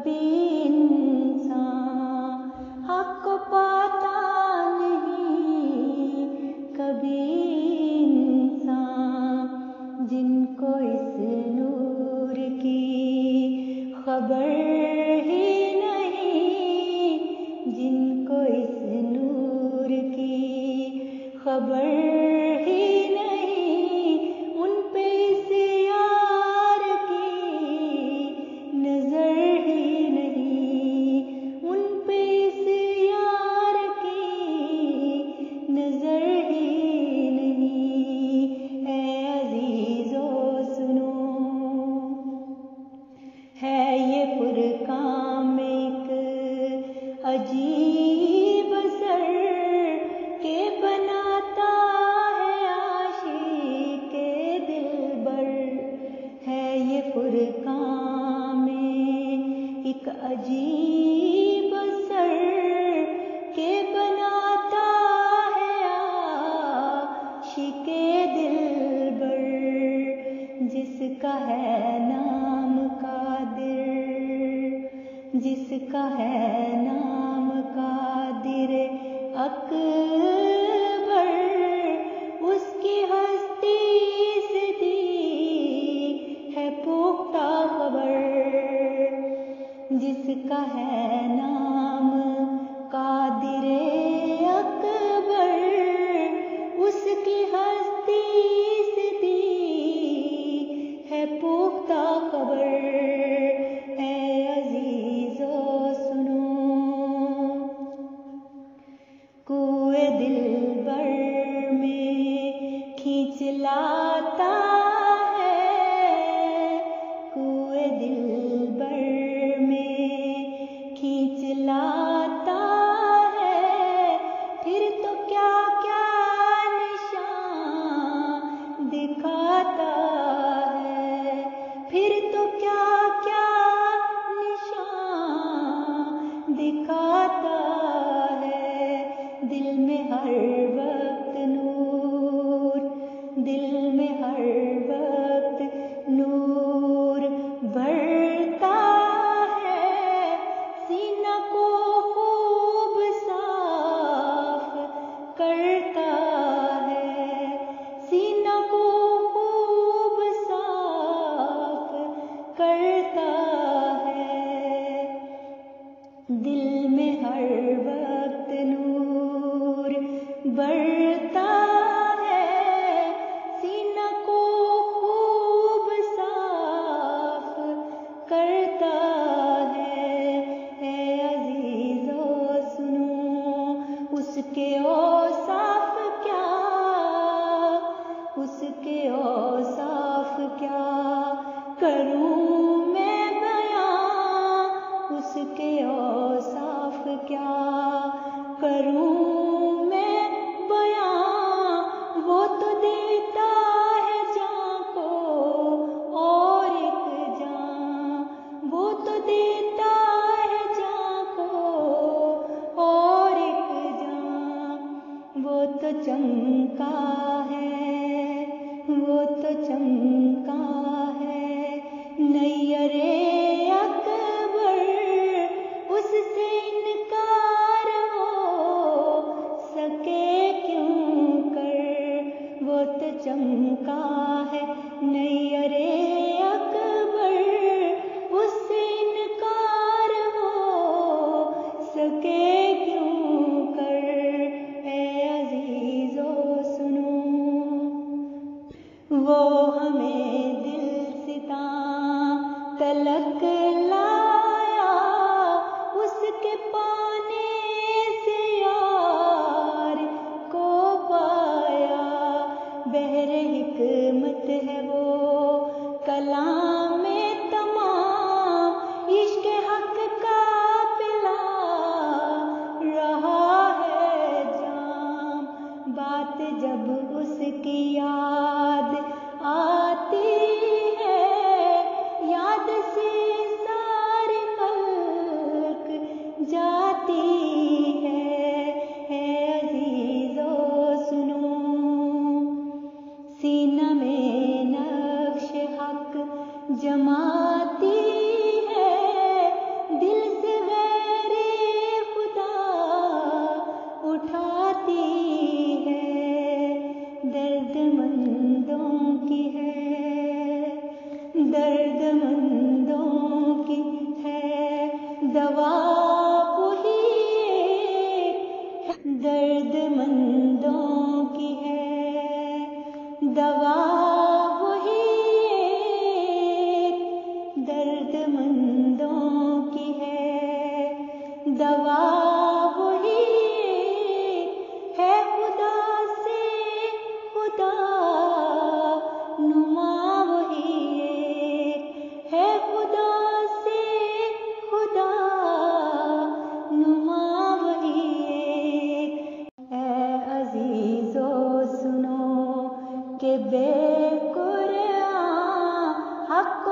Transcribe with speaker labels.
Speaker 1: कभी इंसान हक को पाता नहीं, कभी इंसान जिनको इस नूर की खबर ही नहीं, जिनको इस नूर की खबर ही नहीं, उन पे इस यार की नजर ही नहीं, उन पे इस यार की नजर ही नहीं। ऐ अजीजो सुनो, है ये फुरकान में एक अजीब असर के बनाता है आशिक के दिलबर, है ये फुरकान में एक अजीब असर के बनाता है आशिक के दिलबर, जिसका है नाम कादिर, जिसका है नाम कादिर अकबर, उसकी हस्ती से दी है पुख्ता खबर, जिसका है नाम कादिर अकबर, उसकी हस्ती से दी है पुख्ता खबर। ऐ अजीजो सुनो, कुएं दिलबर में खींच लाता है, कुएं दिलबर में खींच लाता है, फिर तो क्या क्या निशान दिखाता है, फिर तो क्या क्या निशान दिखाता है, दिल में हर वक्त नूर, दिल में हर वक्त नूर भरता है, सीना को खूब साफ करता है, सीना को खूब साफ करता है, दिल में हर वक्त नूर बढ़ता है, सीना को खूब साफ करता है। ऐ अजीजो सुनो, उसके औसाफ क्या, उसके औसाफ क्या करूं मैं बयां, उसके औसाफ क्या करूं मैं बयां, वो तो देता है जान को और एक जान, वो तो देता है जान को और एक जान, वो तो चमका है, वो तो चमका है नैयरे अकबर, उससे इनकार हो सके क्यों कर, वो तो चमका है नैयरे अकबर, उससे इनकार हो सके क्यों कर। ऐ अजीजो सुनो, वो हमें दिल से दर्दमंदों की है दवा वही है खुदा से खुदा नुमा वही है खुदा से खुदा नुमा वही ऐ अजीजो सुनो के बेकुरान हक